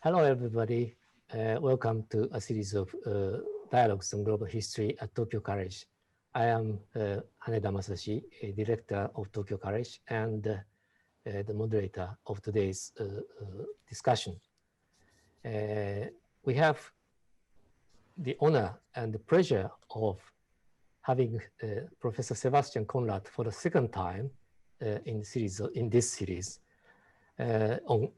Hello, everybody. Welcome to a series of dialogues on global history at Tokyo College. I am Haneda Masashi, a director of Tokyo College and the moderator of today's discussion. We have the honor and the pleasure of having Professor Sebastian Conrad for the second time in this series on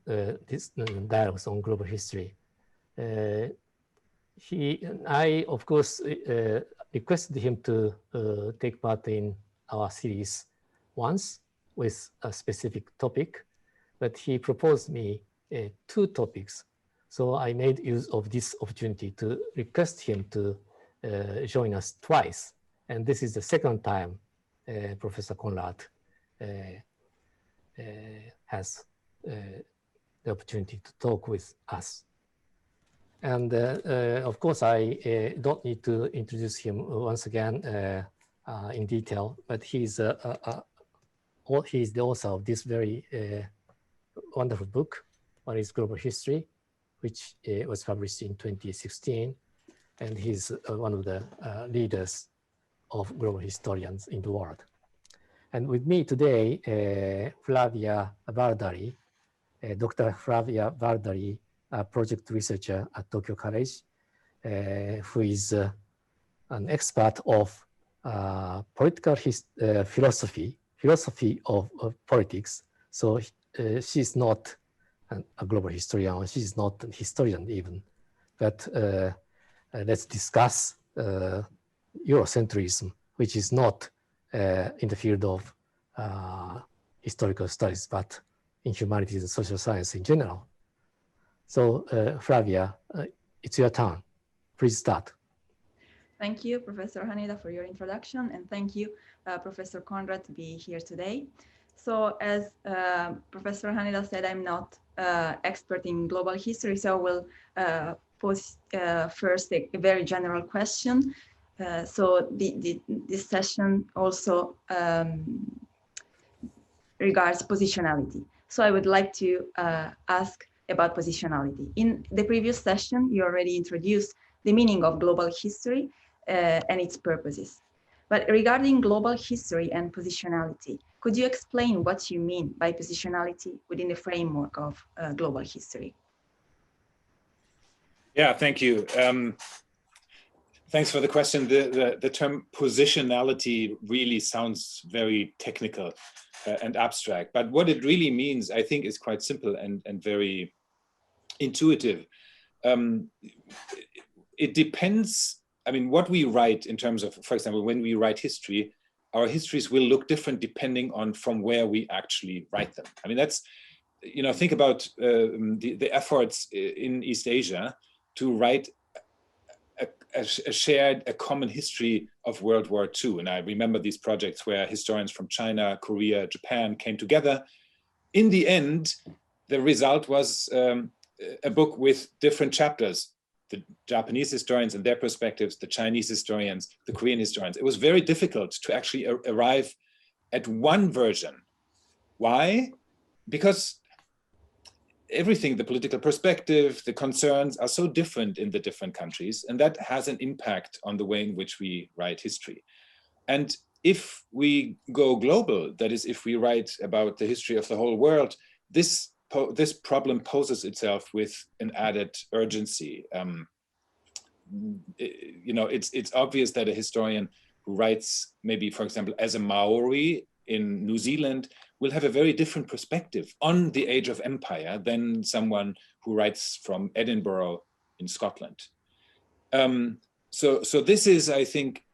this dialogues on global history. I of course requested him to take part in our series once with a specific topic, but he proposed me two topics. So I made use of this opportunity to request him to join us twice. And this is the second time Professor Conrad has the opportunity to talk with us. And of course, I don't need to introduce him once again in detail, but he's the author of this very wonderful book, What is Global History, which was published in 2016. And he's one of the leaders of global historians in the world. And with me today, Flavia Baldari, Dr. Flavia Baldari, a project researcher at Tokyo College, who is an expert of political philosophy of politics. So she's not a global historian, she's not a historian even, but let's discuss Eurocentrism, which is not in the field of historical studies, but in humanities and social science in general. So Flavia, it's your turn. Please start. Thank you, Professor Haneda, for your introduction, and thank you, Professor Conrad, to be here today. So as Professor Haneda said, I'm not expert in global history, so I will pose first a very general question. So this session also regards positionality. So I would like to ask about positionality. In the previous session, you already introduced the meaning of global history and its purposes. But regarding global history and positionality, could you explain what you mean by positionality within the framework of global history? Yeah, thank you. Thanks for the question. The term positionality really sounds very technical and abstract, but what it really means, I think, is quite simple and very intuitive. It depends, I mean, what we write in terms of, for example, when we write history, our histories will look different depending on from where we actually write them. I mean, that's, you know, think about the efforts in East Asia to write a common history of World War II. And I remember these projects where historians from China, Korea, Japan came together. In the end, the result was a book with different chapters, the Japanese historians and their perspectives, the Chinese historians, the Korean historians. It was very difficult to actually arrive at one version. Why? Because everything, the political perspective, the concerns are so different in the different countries, and that has an impact on the way in which we write history. And if we go global, that is, if we write about the history of the whole world, this problem poses itself with an added urgency. You know, it's obvious that a historian who writes maybe, for example, as a Maori in New Zealand will have a very different perspective on the age of empire than someone who writes from Edinburgh in Scotland. So this is, I think,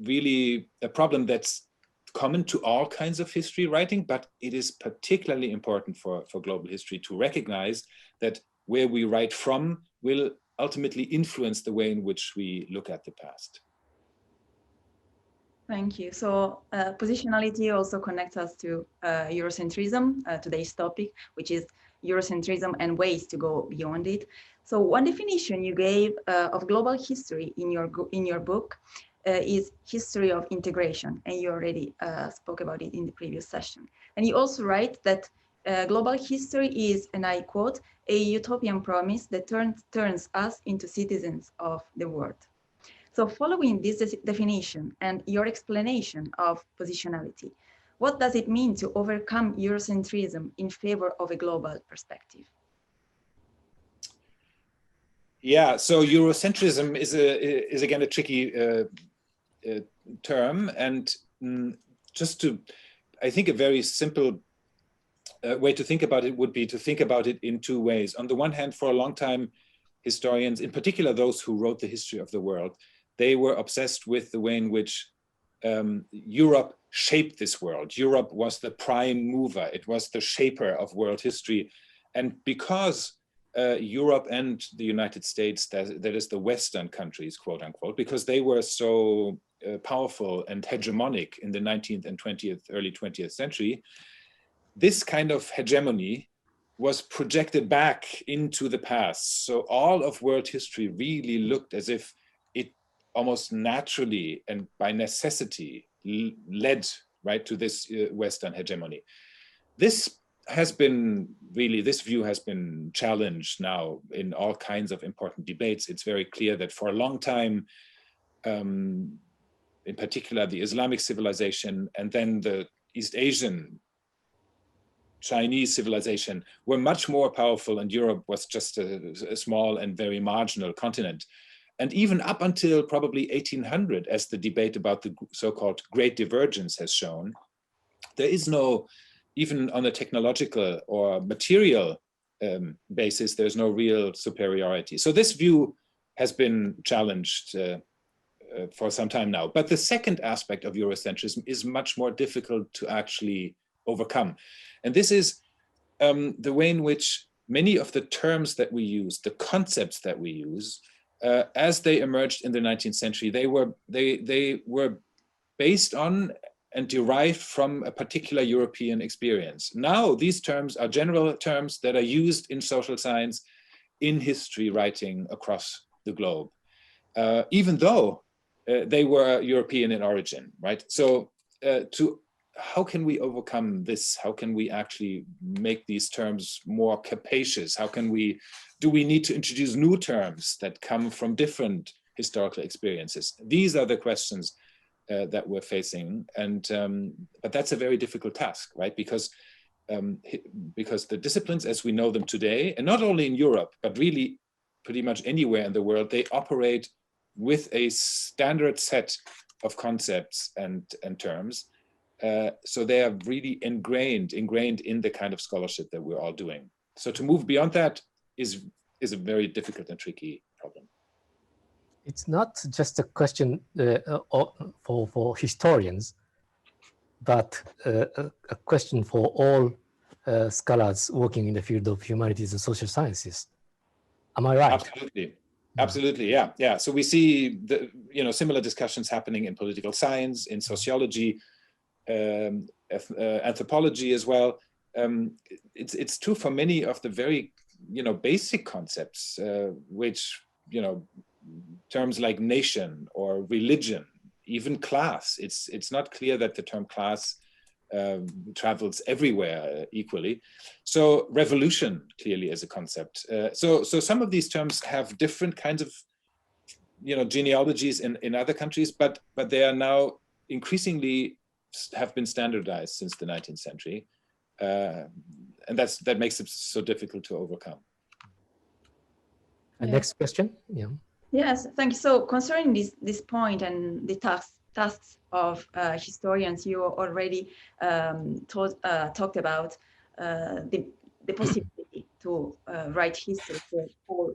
really a problem that's common to all kinds of history writing, but it is particularly important for global history to recognize that where we write from will ultimately influence the way in which we look at the past. Thank you. So positionality also connects us to Eurocentrism, today's topic, which is Eurocentrism and ways to go beyond it. So one definition you gave of global history in your book is history of integration, and you already spoke about it in the previous session. And you also write that global history is, and I quote, a utopian promise that turns us into citizens of the world. So following this definition and your explanation of positionality, what does it mean to overcome Eurocentrism in favor of a global perspective? Yeah, so Eurocentrism is again a tricky term, and I think a very simple way to think about it would be to think about it in two ways. On the one hand, for a long time, historians, in particular those who wrote the history of the world, they were obsessed with the way in which Europe shaped this world. Europe was the prime mover. It was the shaper of world history. And because Europe and the United States, that is the Western countries, quote unquote, because they were so powerful and hegemonic in the 19th and 20th, early 20th century, this kind of hegemony was projected back into the past. So all of world history really looked as if it almost naturally and by necessity led right to this Western hegemony. This view has been challenged now in all kinds of important debates. It's very clear that for a long time, in particular the Islamic civilization and then the East Asian Chinese civilization were much more powerful, and Europe was just a small and very marginal continent. And even up until probably 1800, as the debate about the so-called Great Divergence has shown, there is no, even on a technological or material basis, there's no real superiority. So this view has been challenged for some time now. But the second aspect of Eurocentrism is much more difficult to actually overcome. And this is the way in which many of the terms that we use, the concepts that we use, as they emerged in the 19th century, they were based on and derived from a particular European experience. Now, these terms are general terms that are used in social science, in history writing across the globe, even though they were European in origin, right? So how can we overcome this? How can we actually make these terms more capacious? Do we need to introduce new terms that come from different historical experiences? These are the questions that we're facing, and but that's a very difficult task, right? Because the disciplines as we know them today, and not only in Europe, but really pretty much anywhere in the world, they operate with a standard set of concepts and terms. So they are really ingrained in the kind of scholarship that we're all doing. So to move beyond that is a very difficult and tricky problem. It's not just a question for historians, but a question for all scholars working in the field of humanities and social sciences. Am I right? Absolutely. Absolutely, yeah. So we see similar discussions happening in political science, in sociology, anthropology as well. It's true for many of the very basic concepts, which terms like nation or religion, even class. It's not clear that the term class travels everywhere equally. So revolution clearly is a concept. So some of these terms have different kinds of genealogies in other countries, but they are now increasingly have been standardized since the 19th century, and that makes it so difficult to overcome. Next question. Yeah. Yes, thank you. So concerning this point and the tasks of historians, you already talked about the possibility to write history for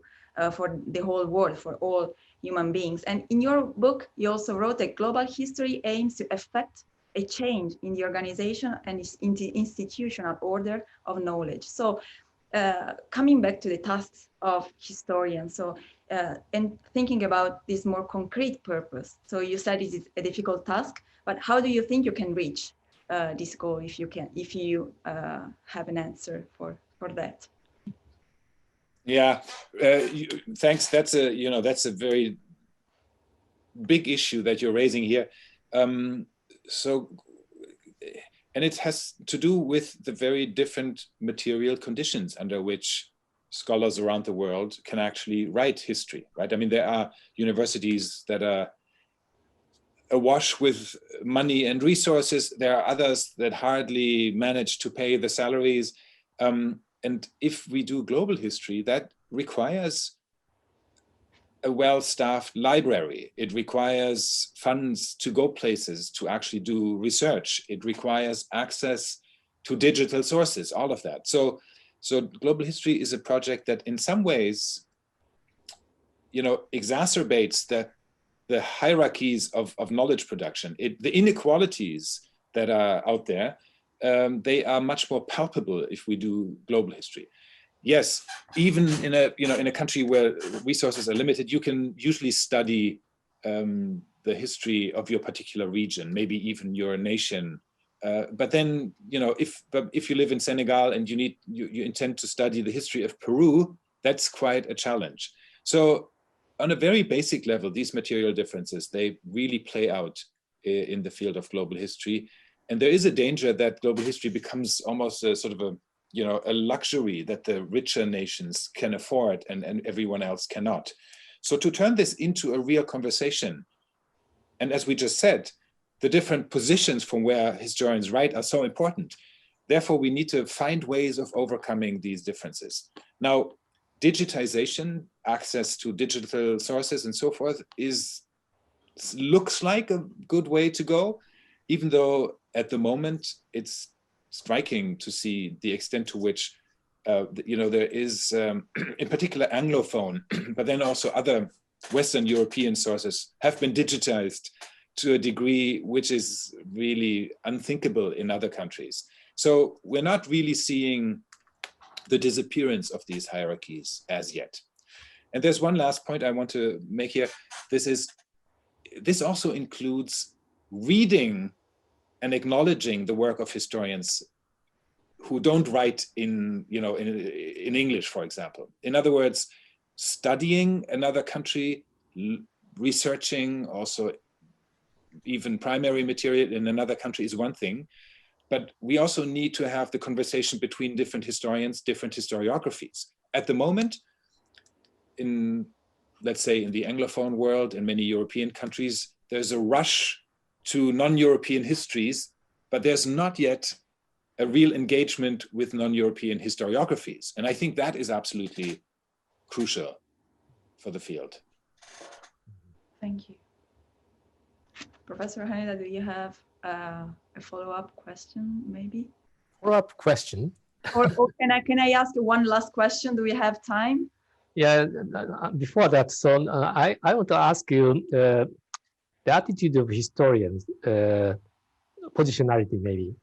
the whole world, for all human beings. And in your book, you also wrote that global history aims to effect a change in the organization and in the institutional order of knowledge. So coming back to the tasks of historians, and thinking about this more concrete purpose. So you said it is a difficult task, but how do you think you can reach this goal if you have an answer for that? Yeah, thanks. That's a very big issue that you're raising here. And it has to do with the very different material conditions under which scholars around the world can actually write history, right? I mean, there are universities that are awash with money and resources. There are others that hardly manage to pay the salaries. And if we do global history, that requires a well-staffed library. It requires funds to go places, to actually do research. It requires access to digital sources, all of that. So global history is a project that in some ways, exacerbates the hierarchies of knowledge production. The inequalities that are out there, they are much more palpable if we do global history. Yes, even in a country where resources are limited, you can usually study the history of your particular region, maybe even your nation. But then, if you live in Senegal and you intend to study the history of Peru, that's quite a challenge. So on a very basic level, these material differences, they really play out in the field of global history. And there is a danger that global history becomes almost a sort of a luxury that the richer nations can afford and everyone else cannot. So to turn this into a real conversation, and as we just said, the different positions from where historians write are so important. Therefore, we need to find ways of overcoming these differences. Now, digitization, access to digital sources and so forth looks like a good way to go, even though at the moment it's striking to see the extent to which there is, in particular, Anglophone, but then also other Western European sources have been digitized to a degree which is really unthinkable in other countries. So we're not really seeing the disappearance of these hierarchies as yet. And there's one last point I want to make here. This also includes reading and acknowledging the work of historians who don't write in English, for example. In other words, studying another country, researching also even primary material in another country is one thing, but we also need to have the conversation between different historians, different historiographies. At the moment, let's say in the Anglophone world, in many European countries, there's a rush to non-European histories, but there's not yet a real engagement with non-European historiographies. And I think that is absolutely crucial for the field. Thank you. Professor Haneda, do you have a follow-up question, maybe? Follow-up question? or can I ask one last question? Do we have time? Yeah, before that, so I want to ask you the attitude of historians, positionality maybe,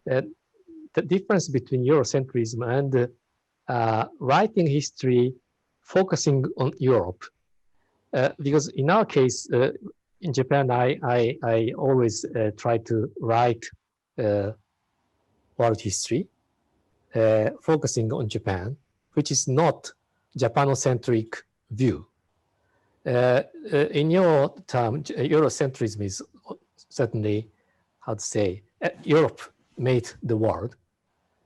the difference between Eurocentrism and writing history focusing on Europe. Because in our case, in Japan, I always try to write world history, focusing on Japan, which is not Japanocentric view. In your term, Eurocentrism is certainly, how to say, Europe made the world,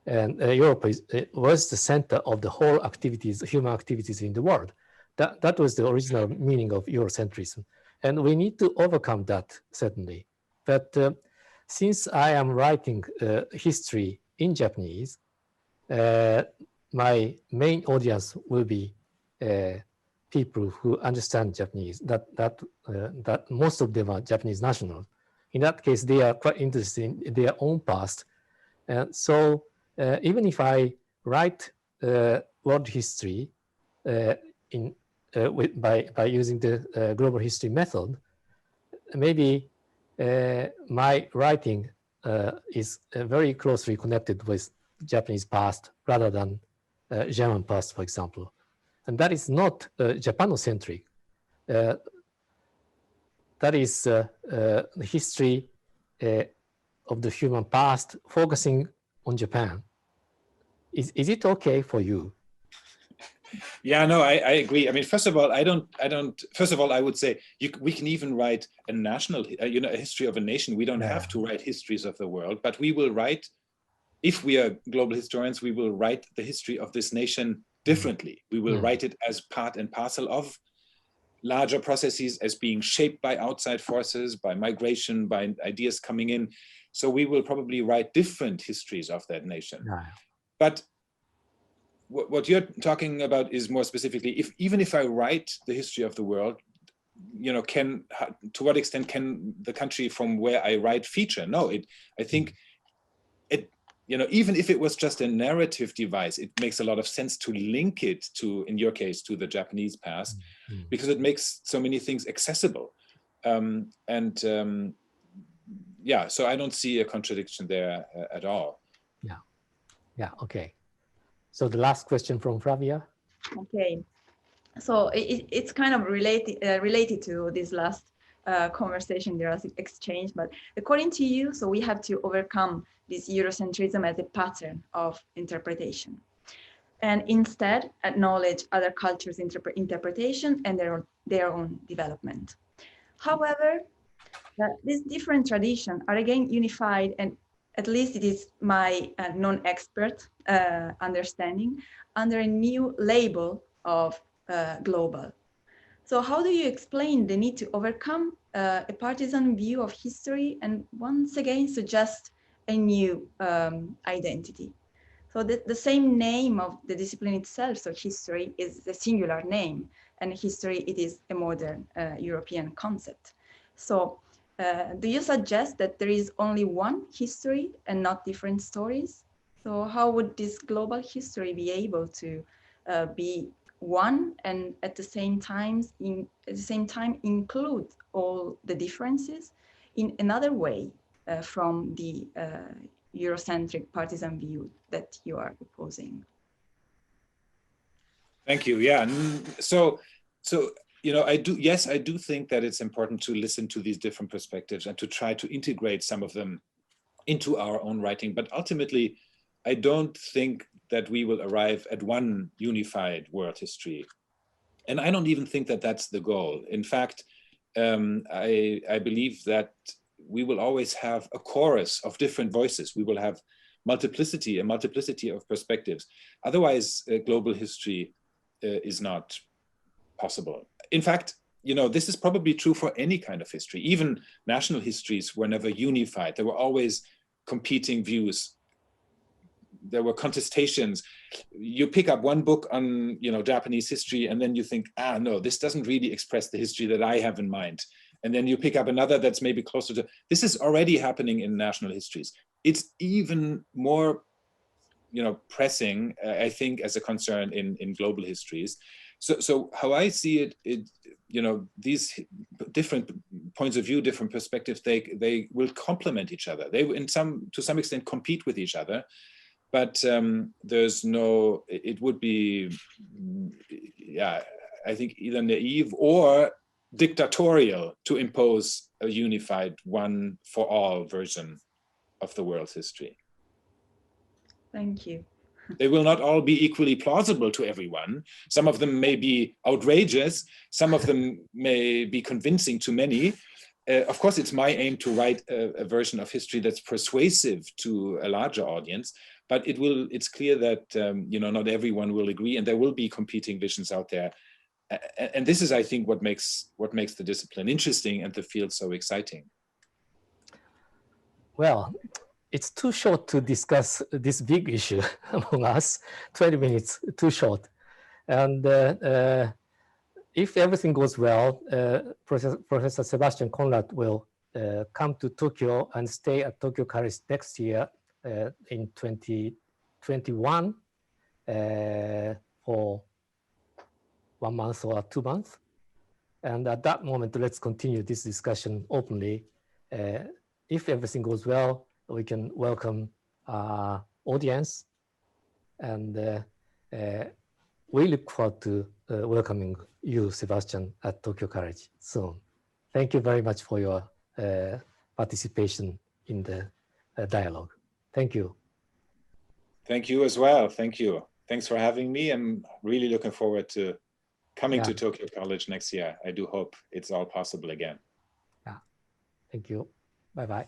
and Europe was the center of the whole activities, human activities in the world. That was the original meaning of Eurocentrism. And we need to overcome that, certainly. But since I am writing history in Japanese, my main audience will be people who understand Japanese, that most of them are Japanese nationals. In that case, they are quite interested in their own past. And so even if I write world history by using the global history method, maybe my writing is very closely connected with Japanese past rather than German past, for example. And that is not Japanocentric. That is the history of the human past focusing on Japan. Is it okay for you? Yeah, no, I agree. I mean, first of all, first of all, I would say we can even write a national, a history of a nation. We don't have to write histories of the world, but we will write, if we are global historians, we will write the history of this nation differently. We will write it as part and parcel of larger processes, as being shaped by outside forces, by migration, by ideas coming in. So we will probably write different histories of that nation. But what you're talking about is more specifically, even if I write the history of the world, you know, to what extent can the country from where I write feature? No, I think it, you know, even if it was just a narrative device, it makes a lot of sense to link it to, in your case, to the Japanese past, because it makes so many things accessible. Yeah, so I don't see a contradiction there at all. Yeah, okay. So the last question from Flavia. Okay, so it's kind of related to this last conversation, there was exchange, but according to you, so we have to overcome this Eurocentrism as a pattern of interpretation, and instead acknowledge other cultures' interpretation and their own development. However, these different traditions are again unified, and at least it is my non-expert understanding, under a new label of global. So how do you explain the need to overcome a partisan view of history and once again suggest a new identity? So the same name of the discipline itself, so history, is the singular name, and history, it is a modern European concept. So do you suggest that there is only one history and not different stories? So how would this global history be able to be one and at the same time include all the differences in another way from the Eurocentric partisan view that you are proposing? Thank you. Yeah. So you know, I do think that it's important to listen to these different perspectives and to try to integrate some of them into our own writing. But ultimately, I don't think that we will arrive at one unified world history. And I don't even think that that's the goal. In fact, I believe that we will always have a chorus of different voices. We will have a multiplicity of perspectives. Otherwise, global history is not possible. In fact, you know, this is probably true for any kind of history. Even national histories were never unified. There were always competing views. There were contestations. You pick up one book on, you know, Japanese history, and then you think, no, this doesn't really express the history that I have in mind. And then you pick up another that's maybe closer to, this is already happening in national histories. It's even more, you know, pressing, I think, as a concern in global histories. So how I see it, you know, these different points of view, different perspectives, they will complement each other. They will, to some extent, compete with each other. But there's no, it would be, yeah, I think either naive or dictatorial to impose a unified one for all version of the world's history. Thank you. They will not all be equally plausible to everyone. Some of them may be outrageous. Some of them may be convincing to many. Of course, it's my aim to write a version of history that's persuasive to a larger audience. But it's clear that you know, not everyone will agree, and there will be competing visions out there. And this is, I think, what makes the discipline interesting and the field so exciting. Well, it's too short to discuss this big issue among us. 20 minutes, too short. And if everything goes well, Professor Sebastian Conrad will come to Tokyo and stay at Tokyo College next year in 2021 for 1 month or 2 months. And at that moment, let's continue this discussion openly. If everything goes well, we can welcome audience, and we look forward to welcoming you, Sebastian, at Tokyo College soon. Thank you very much for your participation in the dialogue. Thank you. Thank you as well. Thank you. Thanks for having me. I'm really looking forward to coming to Tokyo College next year. I do hope it's all possible again. Yeah. Thank you. Bye-bye.